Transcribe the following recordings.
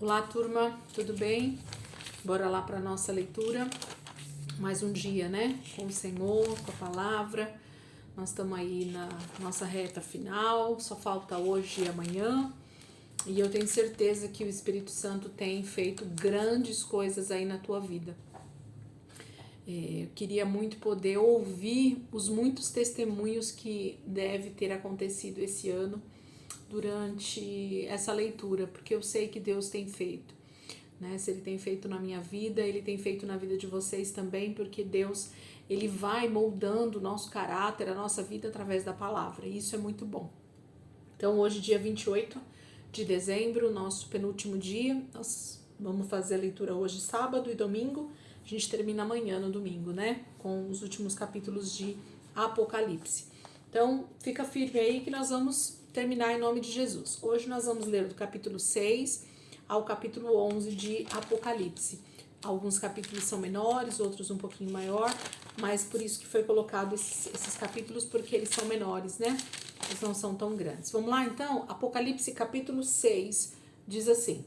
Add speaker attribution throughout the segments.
Speaker 1: Olá, turma, tudo bem? Bora lá para nossa leitura. Mais um dia, né? Com o Senhor, com a palavra. Nós estamos aí na nossa reta final, só falta hoje e amanhã. E eu tenho certeza que o Espírito Santo tem feito grandes coisas aí na tua vida. Eu queria muito poder ouvir os muitos testemunhos que deve ter acontecido esse ano durante essa leitura, porque eu sei que Deus tem feito, né? Se Ele tem feito na minha vida, Ele tem feito na vida de vocês também, porque Deus, Ele vai moldando o nosso caráter, a nossa vida através da palavra, e isso é muito bom. Então hoje, dia 28 de dezembro, nosso penúltimo dia, nós vamos fazer a leitura hoje sábado e domingo, a gente termina amanhã no domingo, né? Com os últimos capítulos de Apocalipse. Então fica firme aí que nós vamos terminar em nome de Jesus. Hoje nós vamos ler do capítulo 6 ao capítulo 11 de Apocalipse. Alguns capítulos são menores, outros um pouquinho maior, mas por isso que foi colocado esses capítulos, porque eles são menores, né? Eles não são tão grandes. Vamos lá então? Apocalipse capítulo 6 diz assim: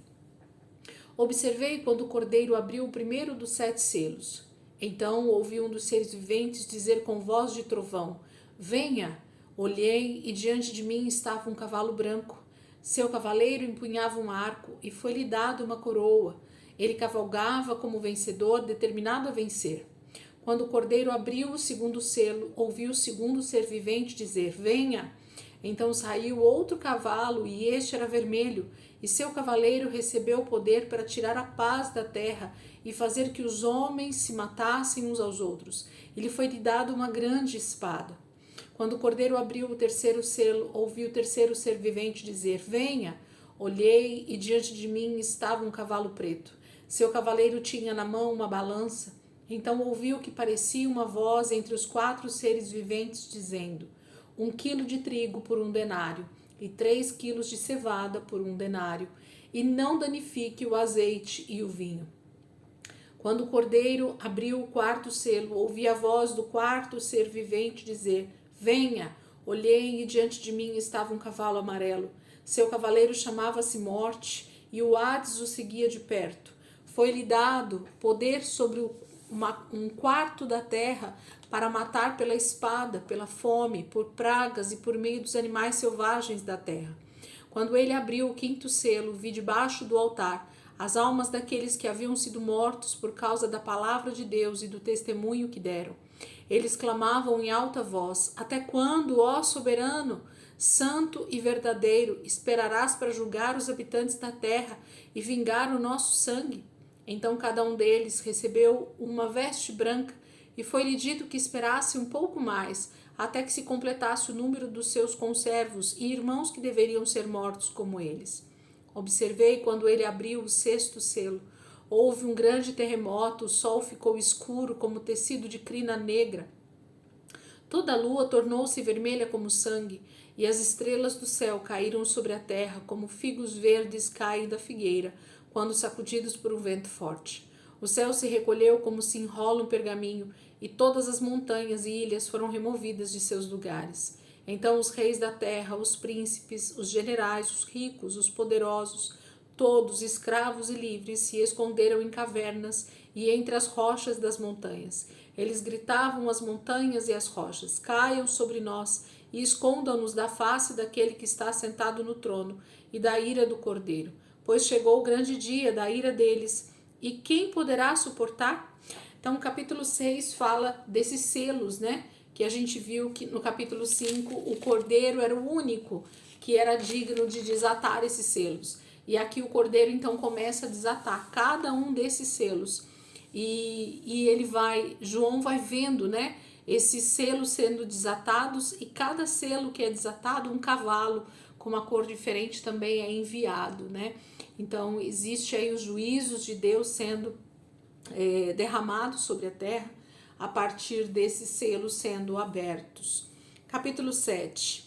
Speaker 1: Observei quando o Cordeiro abriu o primeiro dos 7 selos. Então ouvi um dos seres viventes dizer com voz de trovão: Venha! Olhei e diante de mim estava um cavalo branco. Seu cavaleiro empunhava um arco e foi-lhe dado uma coroa. Ele cavalgava como vencedor, determinado a vencer. Quando o Cordeiro abriu o segundo selo, ouvi o segundo ser vivente dizer: Venha! Então saiu outro cavalo, e este era vermelho, e seu cavaleiro recebeu o poder para tirar a paz da terra e fazer que os homens se matassem uns aos outros. E lhe foi dado uma grande espada. Quando o Cordeiro abriu o terceiro selo, ouvi o terceiro ser vivente dizer: Venha! Olhei, e diante de mim estava um cavalo preto. Seu cavaleiro tinha na mão uma balança. Então ouvi o que parecia uma voz entre os 4 seres viventes dizendo: 1 quilo de trigo por 1 denário, e 3 quilos de cevada por 1 denário, e não danifique o azeite e o vinho. Quando o Cordeiro abriu o 4º selo, ouvi a voz do 4º ser vivente dizer: Venha! Olhei, e diante de mim estava um cavalo amarelo. Seu cavaleiro chamava-se Morte, e o Hades o seguia de perto. Foi-lhe dado poder sobre um quarto da terra para matar pela espada, pela fome, por pragas e por meio dos animais selvagens da terra. Quando ele abriu o 5º selo, vi debaixo do altar as almas daqueles que haviam sido mortos por causa da palavra de Deus e do testemunho que deram. Eles clamavam em alta voz: Até quando, ó soberano, santo e verdadeiro, esperarás para julgar os habitantes da terra e vingar o nosso sangue? Então cada um deles recebeu uma veste branca, e foi-lhe dito que esperasse um pouco mais, até que se completasse o número dos seus conservos e irmãos que deveriam ser mortos como eles. Observei quando ele abriu o 6º selo. Houve um grande terremoto, o sol ficou escuro como tecido de crina negra. Toda a lua tornou-se vermelha como sangue, e as estrelas do céu caíram sobre a terra como figos verdes caem da figueira, quando sacudidos por um vento forte. O céu se recolheu como se enrola um pergaminho, e todas as montanhas e ilhas foram removidas de seus lugares. Então os reis da terra, os príncipes, os generais, os ricos, os poderosos, todos, escravos e livres, se esconderam em cavernas e entre as rochas das montanhas. Eles gritavam às montanhas e às rochas: Caiam sobre nós e escondam-nos da face daquele que está sentado no trono e da ira do Cordeiro. Pois chegou o grande dia da ira deles, e quem poderá suportar? Então o capítulo 6 fala desses selos, né? Que a gente viu que no capítulo 5 o Cordeiro era o único que era digno de desatar esses selos. E aqui o Cordeiro então começa a desatar cada um desses selos. E ele João vai vendo, né? Esses selos sendo desatados, e cada selo que é desatado, um cavalo com uma cor diferente também é enviado, né? Então existe aí os juízos de Deus sendo derramados sobre a terra a partir desses selos sendo abertos. Capítulo 7.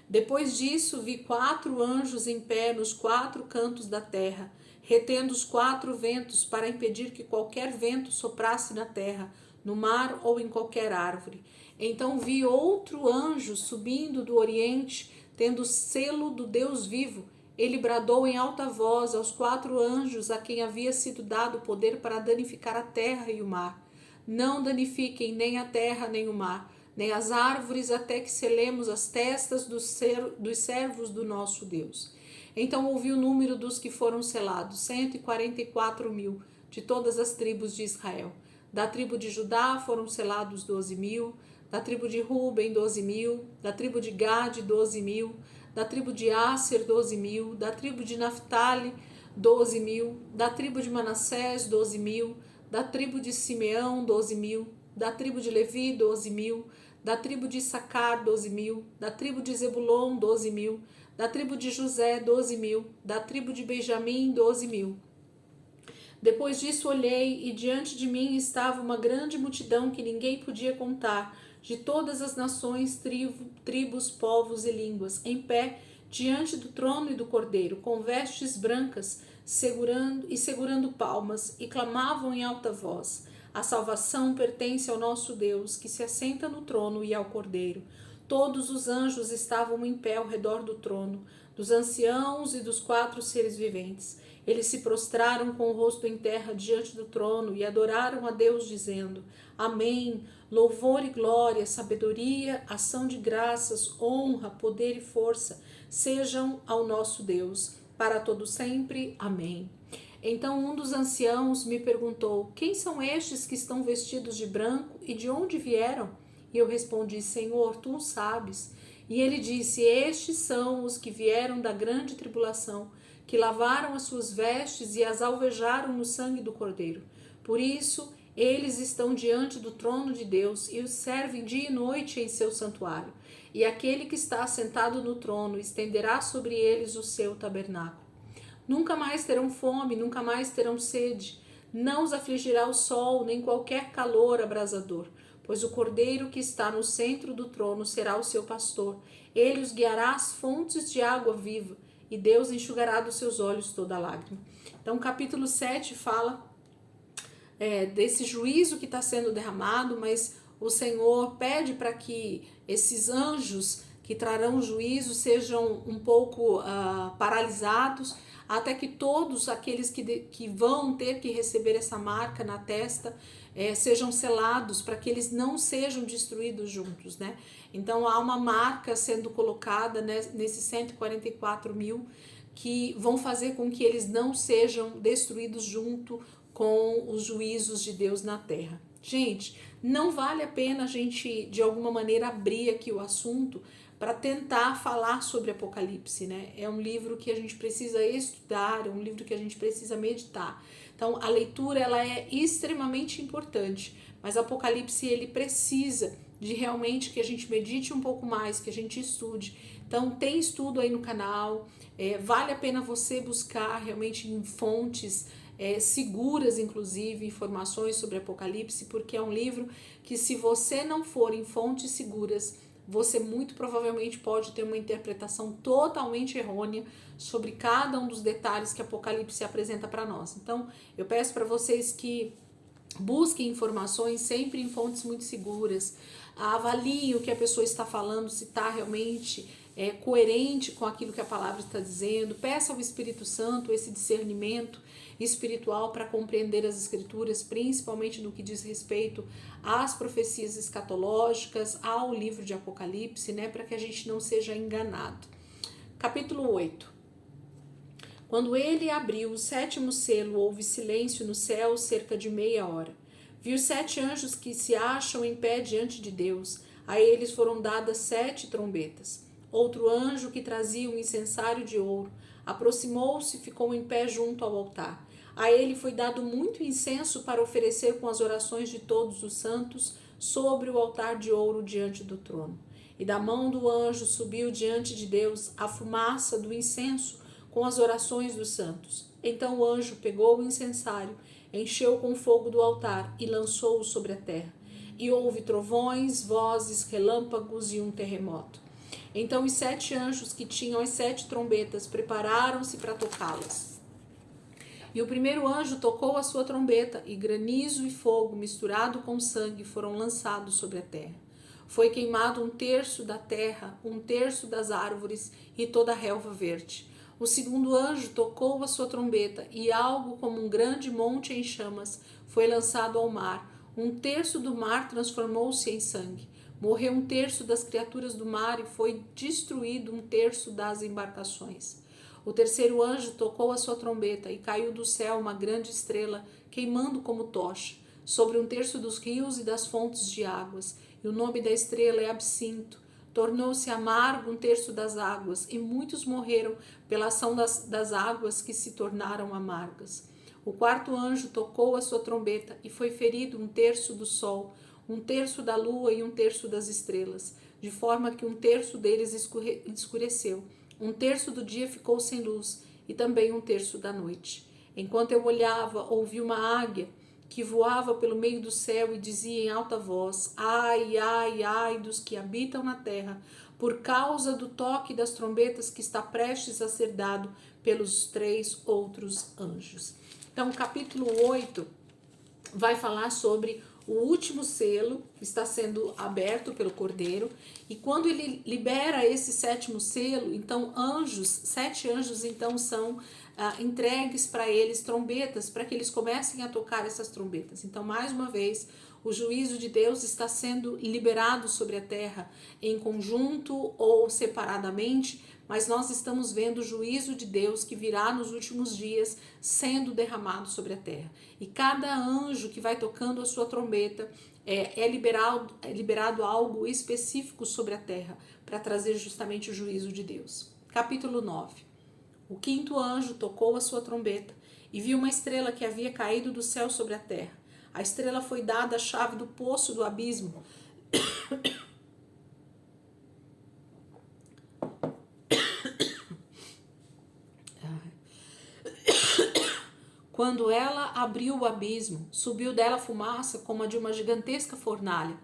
Speaker 1: Depois disso vi 4 anjos em pé nos 4 cantos da terra, retendo os 4 ventos para impedir que qualquer vento soprasse na terra, no mar ou em qualquer árvore. Então vi outro anjo subindo do oriente, tendo o selo do Deus vivo. ele bradou em alta voz aos 4 anjos a quem havia sido dado poder para danificar a terra e o mar. Não danifiquem nem a terra nem o mar, nem as árvores, até que selemos as testas dos servos do nosso Deus. Então ouvi o número dos que foram selados, 144.000, de todas as tribos de Israel. Da tribo de Judá foram selados 12.000, da tribo de Ruben 12.000, da tribo de Gade 12.000, da tribo de Asser 12.000, da tribo de Naftali 12.000, da tribo de Manassés 12.000, da tribo de Simeão 12.000, da tribo de Levi 12.000, da tribo de Issacar 12.000, da tribo de Zebulon 12.000, da tribo de José 12.000, da tribo de Benjamim 12.000. Depois disso olhei, e diante de mim estava uma grande multidão que ninguém podia contar, de todas as nações, tribos, povos e línguas, em pé diante do trono e do Cordeiro, com vestes brancas, segurando palmas, e clamavam em alta voz: a salvação pertence ao nosso Deus, que se assenta no trono, e ao Cordeiro. Todos os anjos estavam em pé ao redor do trono, dos anciãos e dos 4 seres viventes. Eles se prostraram com o rosto em terra diante do trono e adoraram a Deus, dizendo: Amém. Louvor e glória, sabedoria, ação de graças, honra, poder e força sejam ao nosso Deus, para todo sempre. Amém. Então um dos anciãos me perguntou: quem são estes que estão vestidos de branco e de onde vieram? E eu respondi: Senhor, tu o sabes. E ele disse: estes são os que vieram da grande tribulação, que lavaram as suas vestes e as alvejaram no sangue do Cordeiro. Por isso, eles estão diante do trono de Deus e os servem dia e noite em seu santuário. E aquele que está assentado no trono estenderá sobre eles o seu tabernáculo. Nunca mais terão fome, nunca mais terão sede. Não os afligirá o sol, nem qualquer calor abrasador, pois o Cordeiro que está no centro do trono será o seu pastor. Ele os guiará às fontes de água viva, e Deus enxugará dos seus olhos toda lágrima. Então, capítulo 7 fala desse juízo que está sendo derramado, mas o Senhor pede para que esses anjos que trarão juízo sejam um pouco paralisados, até que todos aqueles que vão ter que receber essa marca na testa sejam selados, para que eles não sejam destruídos juntos, né? Então há uma marca sendo colocada nesses 144.000 que vão fazer com que eles não sejam destruídos junto com os juízos de Deus na terra. Gente, não vale a pena a gente de alguma maneira abrir aqui o assunto para tentar falar sobre Apocalipse, né? É um livro que a gente precisa estudar, é um livro que a gente precisa meditar. Então, a leitura ela é extremamente importante, mas Apocalipse ele precisa de realmente que a gente medite um pouco mais, que a gente estude. Então, tem estudo aí no canal, vale a pena você buscar realmente em fontes seguras, inclusive, informações sobre Apocalipse, porque é um livro que, se você não for em fontes seguras, você muito provavelmente pode ter uma interpretação totalmente errônea sobre cada um dos detalhes que Apocalipse apresenta para nós. Então, eu peço para vocês que busquem informações sempre em fontes muito seguras, avaliem o que a pessoa está falando, se está realmente coerente com aquilo que a palavra está dizendo. Peça ao Espírito Santo esse discernimento espiritual para compreender as Escrituras, principalmente no que diz respeito às profecias escatológicas, ao livro de Apocalipse, né, para que a gente não seja enganado. Capítulo 8. Quando ele abriu o 7º selo, houve silêncio no céu cerca de meia hora. Vi os 7 anjos que se acham em pé diante de Deus. A eles foram dadas 7 trombetas. Outro anjo que trazia um incensário de ouro aproximou-se e ficou em pé junto ao altar. A ele foi dado muito incenso para oferecer com as orações de todos os santos sobre o altar de ouro diante do trono. E da mão do anjo subiu diante de Deus a fumaça do incenso com as orações dos santos. Então o anjo pegou o incensário, encheu com fogo do altar e lançou-o sobre a terra. E houve trovões, vozes, relâmpagos e um terremoto. Então os 7 anjos que tinham as 7 trombetas prepararam-se para tocá-las. E o primeiro anjo tocou a sua trombeta, e granizo e fogo misturado com sangue foram lançados sobre a terra. Foi queimado 1/3 da terra, 1/3 das árvores e toda a relva verde. O segundo anjo tocou a sua trombeta, e algo como um grande monte em chamas foi lançado ao mar. Um terço do mar transformou-se em sangue. Morreu um terço das criaturas do mar e foi destruído um terço das embarcações. O terceiro anjo tocou a sua trombeta e caiu do céu uma grande estrela, queimando como tocha, sobre um terço dos rios e das fontes de águas. E o nome da estrela é Absinto. Tornou-se amargo um terço das águas, e muitos morreram pela ação das águas que se tornaram amargas. O quarto anjo tocou a sua trombeta, e foi ferido um terço do sol, um terço da lua e um terço das estrelas, de forma que um terço deles escureceu. Um terço do dia ficou sem luz, e também um terço da noite. Enquanto eu olhava, ouvi uma águia que voava pelo meio do céu e dizia em alta voz: ai, ai, ai dos que habitam na terra, por causa do toque das trombetas que está prestes a ser dado pelos 3 outros anjos. Então, o capítulo 8 vai falar sobre o último selo que está sendo aberto pelo Cordeiro, e quando ele libera esse 7º selo, então 7 anjos então são entregues para eles trombetas, para que eles comecem a tocar essas trombetas. Então, mais uma vez, o juízo de Deus está sendo liberado sobre a terra, em conjunto ou separadamente, mas nós estamos vendo o juízo de Deus que virá nos últimos dias sendo derramado sobre a terra. E cada anjo que vai tocando a sua trombeta é liberado algo específico sobre a terra, para trazer justamente o juízo de Deus. Capítulo 9. O quinto anjo tocou a sua trombeta e viu uma estrela que havia caído do céu sobre a terra. A estrela foi dada a chave do poço do abismo. Quando ela abriu o abismo, subiu dela fumaça como a de uma gigantesca fornalha.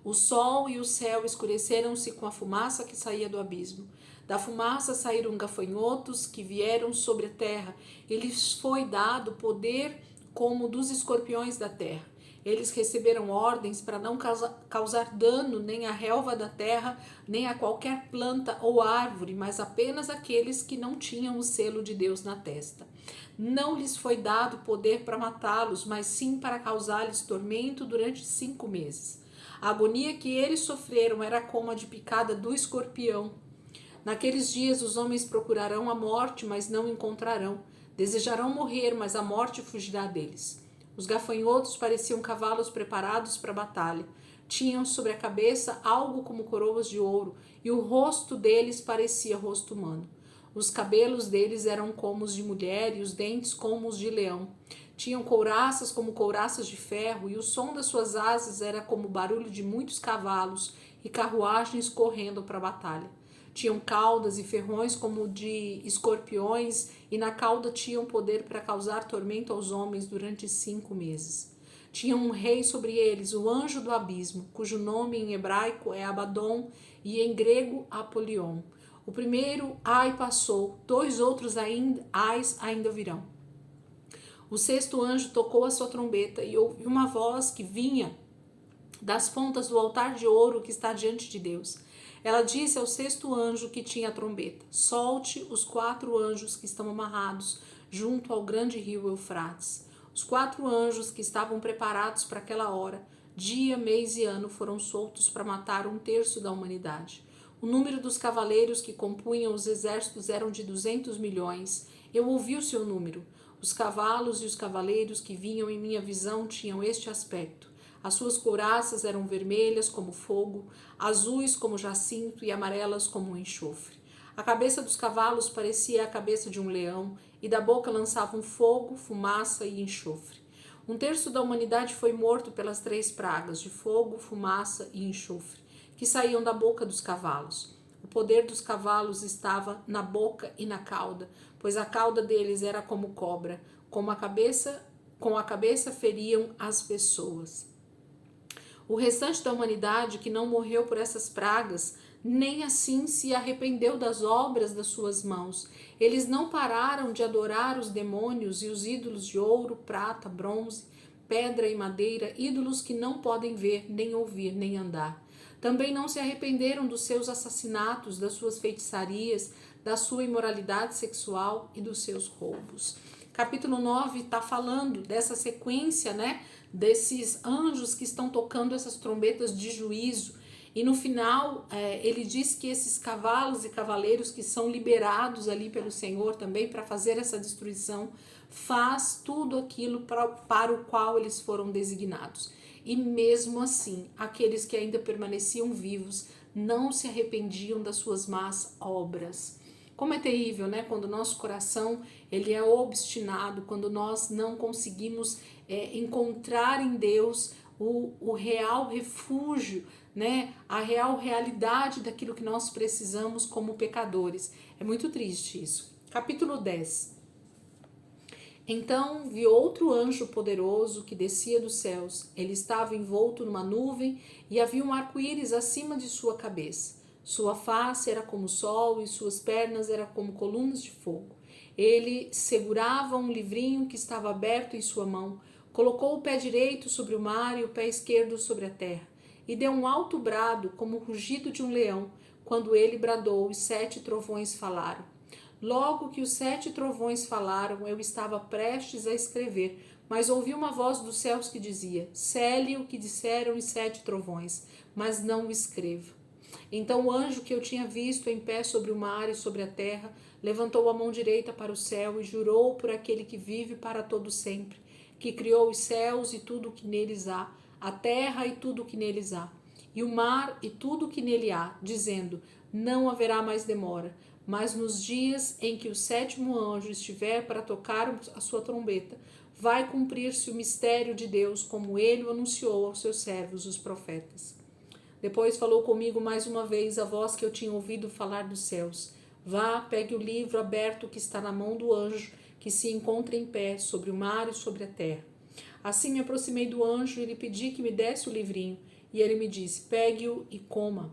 Speaker 1: O sol e o céu escureceram-se com a fumaça que saía do abismo. Da fumaça saíram gafanhotos que vieram sobre a terra. Lhes foi dado poder como dos escorpiões da terra. Eles receberam ordens para não causar dano nem à relva da terra, nem a qualquer planta ou árvore, mas apenas aqueles que não tinham o selo de Deus na testa. Não lhes foi dado poder para matá-los, mas sim para causar-lhes tormento durante 5 meses. A agonia que eles sofreram era como a de picada do escorpião. Naqueles dias os homens procurarão a morte, mas não encontrarão. Desejarão morrer, mas a morte fugirá deles. Os gafanhotos pareciam cavalos preparados para a batalha. Tinham sobre a cabeça algo como coroas de ouro, e o rosto deles parecia rosto humano. Os cabelos deles eram como os de mulher e os dentes como os de leão. Tinham couraças como couraças de ferro, e o som das suas asas era como o barulho de muitos cavalos e carruagens correndo para a batalha. Tinham caudas e ferrões como de escorpiões, e na cauda tinham poder para causar tormento aos homens durante 5 meses. Tinham um rei sobre eles, o anjo do abismo, cujo nome em hebraico é Abaddon e em grego Apolion. O primeiro ai passou, 2 outros ais ainda virão. O 6º anjo tocou a sua trombeta e ouviu uma voz que vinha das pontas do altar de ouro que está diante de Deus. Ela disse ao 6º anjo que tinha a trombeta: solte os 4 anjos que estão amarrados junto ao grande rio Eufrates. Os 4 anjos que estavam preparados para aquela hora, dia, mês e ano, foram soltos para matar 1/3 da humanidade. O número dos cavaleiros que compunham os exércitos eram de 200 milhões. Eu ouvi o seu número. Os cavalos e os cavaleiros que vinham em minha visão tinham este aspecto. As suas couraças eram vermelhas como fogo, azuis como jacinto e amarelas como um enxofre. A cabeça dos cavalos parecia a cabeça de um leão, e da boca lançavam fogo, fumaça e enxofre. 1/3 da humanidade foi morto pelas 3 pragas de fogo, fumaça e enxofre, que saíam da boca dos cavalos. O poder dos cavalos estava na boca e na cauda, pois a cauda deles era como cobra, com a cabeça feriam as pessoas. O restante da humanidade que não morreu por essas pragas, nem assim se arrependeu das obras das suas mãos. Eles não pararam de adorar os demônios e os ídolos de ouro, prata, bronze, pedra e madeira, ídolos que não podem ver, nem ouvir, nem andar. Também não se arrependeram dos seus assassinatos, das suas feitiçarias, da sua imoralidade sexual e dos seus roubos. Capítulo 9 está falando dessa sequência, né, desses anjos que estão tocando essas trombetas de juízo. E no final, ele diz que esses cavalos e cavaleiros que são liberados ali pelo Senhor também para fazer essa destruição, faz tudo aquilo para o qual eles foram designados. E mesmo assim, aqueles que ainda permaneciam vivos não se arrependiam das suas más obras. Como é terrível, né? Quando o nosso coração ele é obstinado, quando nós não conseguimos encontrar em Deus o real refúgio, né? A real realidade daquilo que nós precisamos como pecadores. É muito triste isso. Capítulo 10. Então vi outro anjo poderoso que descia dos céus. Ele estava envolto numa nuvem e havia um arco-íris acima de sua cabeça. Sua face era como o sol e suas pernas eram como colunas de fogo. Ele segurava um livrinho que estava aberto em sua mão, colocou o pé direito sobre o mar e o pé esquerdo sobre a terra, e deu um alto brado como o rugido de um leão. Quando ele bradou, os 7 trovões falaram. Logo que os 7 trovões falaram, eu estava prestes a escrever, mas ouvi uma voz dos céus que dizia: cele o que disseram os 7 trovões, mas não o escreva. Então o anjo que eu tinha visto em pé sobre o mar e sobre a terra levantou a mão direita para o céu e jurou por aquele que vive para todo sempre, que criou os céus e tudo o que neles há, a terra e tudo o que neles há, e o mar e tudo o que nele há, dizendo: não haverá mais demora, mas nos dias em que o 7º anjo estiver para tocar a sua trombeta, vai cumprir-se o mistério de Deus, como ele o anunciou aos seus servos, os profetas. Depois falou comigo mais uma vez a voz que eu tinha ouvido falar dos céus. Vá, pegue o livro aberto que está na mão do anjo, que se encontra em pé sobre o mar e sobre a terra. Assim me aproximei do anjo e lhe pedi que me desse o livrinho. E ele me disse: pegue-o e coma.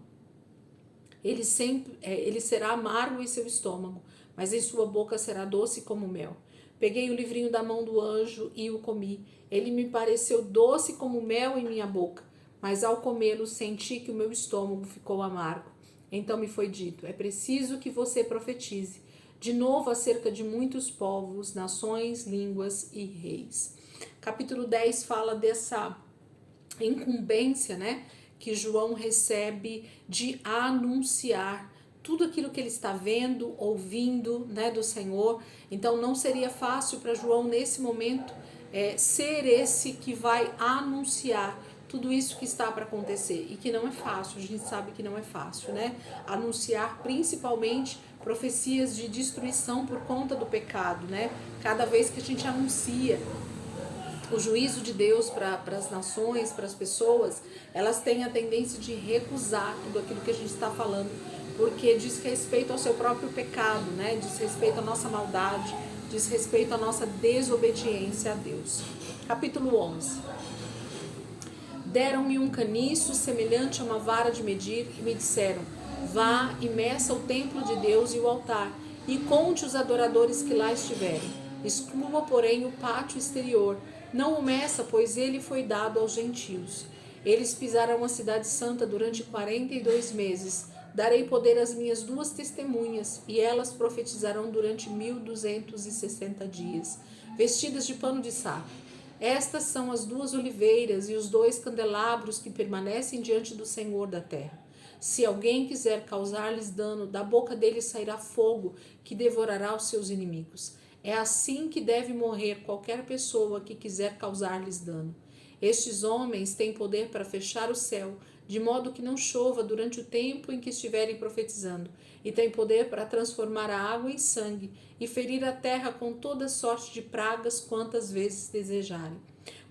Speaker 1: Ele será amargo em seu estômago, mas em sua boca será doce como mel. Peguei o livrinho da mão do anjo e o comi. Ele me pareceu doce como mel em minha boca, mas ao comê-lo senti que o meu estômago ficou amargo. Então me foi dito: é preciso que você profetize de novo acerca de muitos povos, nações, línguas e reis. Capítulo 10 fala dessa incumbência, né, que João recebe de anunciar tudo aquilo que ele está vendo, ouvindo, né, do Senhor. Então não seria fácil para João nesse momento ser esse que vai anunciar tudo isso que está para acontecer, e que não é fácil, a gente sabe que não é fácil, né? Anunciar principalmente profecias de destruição por conta do pecado, né? Cada vez que a gente anuncia o juízo de Deus para as nações, para as pessoas, elas têm a tendência de recusar tudo aquilo que a gente está falando, porque diz respeito ao seu próprio pecado, né? Diz respeito à nossa maldade, diz respeito à nossa desobediência a Deus. Capítulo 11. Deram-me um caniço semelhante a uma vara de medir e me disseram: vá e meça o templo de Deus e o altar, e conte os adoradores que lá estiverem. Exclua, porém, o pátio exterior. Não o meça, pois ele foi dado aos gentios. Eles pisaram a cidade santa durante 42 meses. Darei poder às minhas 2 testemunhas, e elas profetizarão durante 1260 dias, vestidas de pano de saco. Estas são as 2 oliveiras e os 2 candelabros que permanecem diante do Senhor da terra. Se alguém quiser causar-lhes dano, da boca deles sairá fogo que devorará os seus inimigos. É assim que deve morrer qualquer pessoa que quiser causar-lhes dano. Estes homens têm poder para fechar o céu, de modo que não chova durante o tempo em que estiverem profetizando, e têm poder para transformar a água em sangue e ferir a terra com toda sorte de pragas quantas vezes desejarem.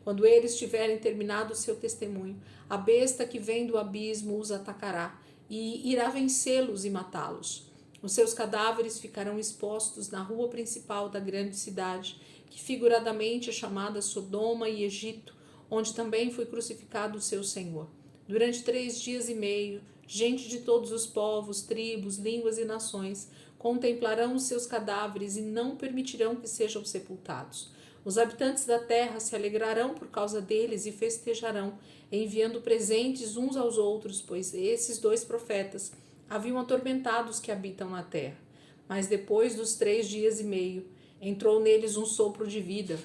Speaker 1: Quando eles tiverem terminado o seu testemunho, a besta que vem do abismo os atacará e irá vencê-los e matá-los. Os seus cadáveres ficarão expostos na rua principal da grande cidade, que figuradamente é chamada Sodoma e Egito, onde também foi crucificado o seu Senhor. Durante 3 dias e meio, gente de todos os povos, tribos, línguas e nações contemplarão os seus cadáveres e não permitirão que sejam sepultados. Os habitantes da terra se alegrarão por causa deles e festejarão, enviando presentes uns aos outros, pois esses 2 profetas haviam atormentado os que habitam na terra. Mas depois dos 3 dias e meio, entrou neles um sopro de vida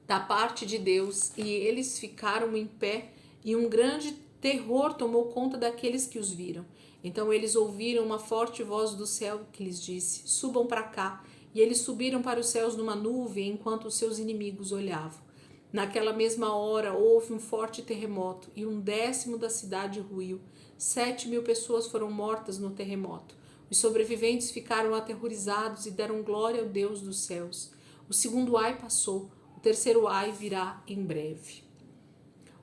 Speaker 1: da parte de Deus, e eles ficaram em pé, e um grande terror tomou conta daqueles que os viram. Então eles ouviram uma forte voz do céu que lhes disse: subam para cá. E eles subiram para os céus numa nuvem, enquanto os seus inimigos olhavam. Naquela mesma hora houve um forte terremoto, e 1/10 da cidade ruiu. 7.000 pessoas foram mortas no terremoto. Os sobreviventes ficaram aterrorizados e deram glória ao Deus dos céus. O segundo ai passou, o terceiro ai virá em breve.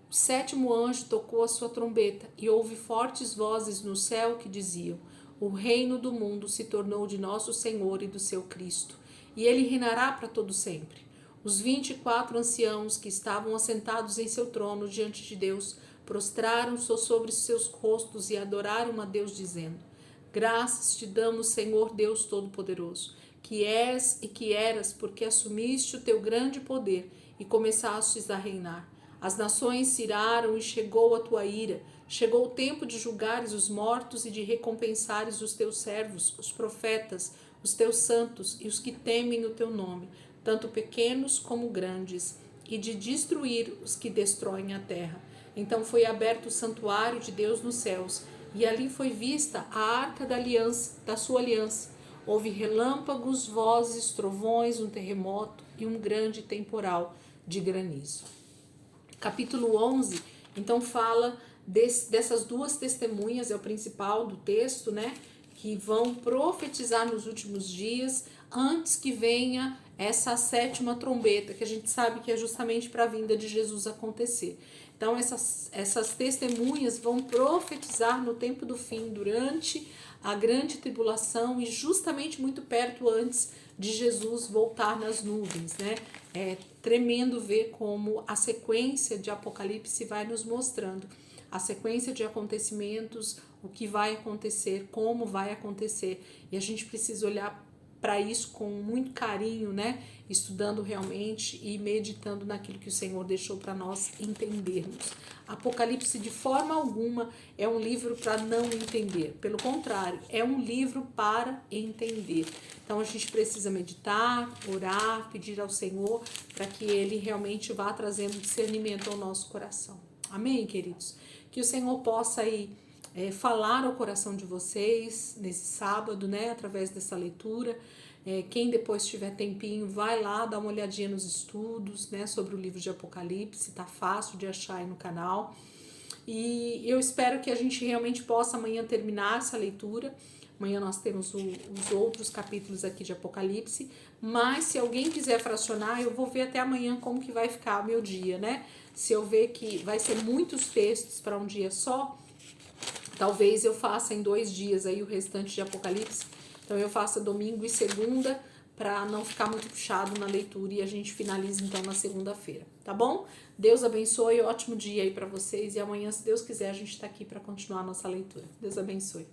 Speaker 1: O 7º anjo tocou a sua trombeta, e houve fortes vozes no céu que diziam: o reino do mundo se tornou de nosso Senhor e do seu Cristo, e ele reinará para todo sempre. Os 24 anciãos que estavam assentados em seu trono diante de Deus prostraram-se sobre seus rostos e adoraram a Deus, dizendo: graças te damos, Senhor Deus Todo-Poderoso, que és e que eras, porque assumiste o teu grande poder e começastes a reinar. As nações se iraram e chegou a tua ira. Chegou o tempo de julgares os mortos e de recompensares os teus servos, os profetas, os teus santos e os que temem o teu nome, tanto pequenos como grandes, e de destruir os que destroem a terra. Então foi aberto o santuário de Deus nos céus, e ali foi vista a arca da aliança, da sua aliança. Houve relâmpagos, vozes, trovões, um terremoto e um grande temporal de granizo. Capítulo 11, então, fala dessas duas testemunhas, é o principal do texto, né? Que vão profetizar nos últimos dias, antes que venha essa 7ª trombeta, que a gente sabe que é justamente para a vinda de Jesus acontecer. Então, essas testemunhas vão profetizar no tempo do fim, durante a grande tribulação e justamente muito perto antes de Jesus voltar nas nuvens, né? É tremendo ver como a sequência de Apocalipse vai nos mostrando a sequência de acontecimentos, o que vai acontecer, como vai acontecer, e a gente precisa olhar para isso com muito carinho, né? Estudando realmente e meditando naquilo que o Senhor deixou para nós entendermos. Apocalipse, de forma alguma, é um livro para não entender. Pelo contrário, é um livro para entender. Então, a gente precisa meditar, orar, pedir ao Senhor para que Ele realmente vá trazendo discernimento ao nosso coração. Amém, queridos? Que o Senhor possa aí falar ao coração de vocês nesse sábado, né, através dessa leitura. Quem depois tiver tempinho, vai lá, dá uma olhadinha nos estudos, né, sobre o livro de Apocalipse, tá fácil de achar aí no canal. E eu espero que a gente realmente possa amanhã terminar essa leitura. Amanhã nós temos os outros capítulos aqui de Apocalipse, mas se alguém quiser fracionar, eu vou ver até amanhã como que vai ficar o meu dia, né? Se eu ver que vai ser muitos textos para um dia só, talvez eu faça em 2 dias aí o restante de Apocalipse. Então eu faça domingo e segunda para não ficar muito puxado na leitura e a gente finaliza então na segunda-feira, tá bom? Deus abençoe, ótimo dia aí para vocês e amanhã, se Deus quiser, a gente está aqui para continuar a nossa leitura. Deus abençoe.